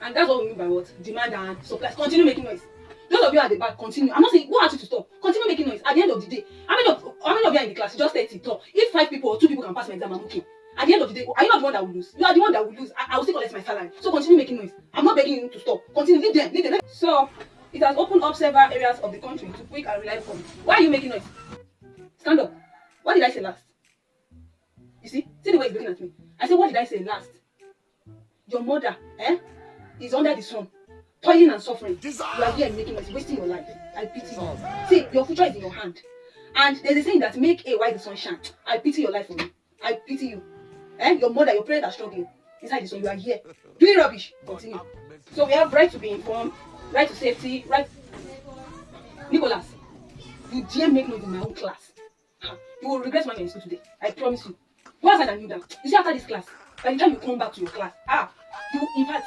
And that's what we mean by what? Demand and supply. Continue making noise. Those of you at the back, continue. I'm not saying who asked you to stop. Continue making noise. At the end of the day, how many of you are in the class? Just 30 talk. If 5 people or 2 people can pass my exam, I'm okay. At the end of the day, are you not the one that will lose? You are the one that will lose. I will still collect my salary. So continue making noise. I'm not begging you to stop. Continue. Leave them. So it has opened up several areas of the country to quick and reliable comms. Why are you making noise? Stand up. What did I say last? You see the way he's looking at me. I said, what did I say last? Your mother, is under the sun, toiling and suffering. You are here making noise, wasting your life. I pity you. See, your future is in your hand. And there's a saying that make a while the sun shine. I pity your life for you. I pity you. Your mother, your parents are struggling inside the sun. You are here doing rubbish. Continue. So we have right to be informed, right to safety, right. Nicholas, you dare make noise in my own class. You will regret when you're in school today. I promise you. Go outside and kneel down. You see, after this class, by the time you come back to your class, you, in fact,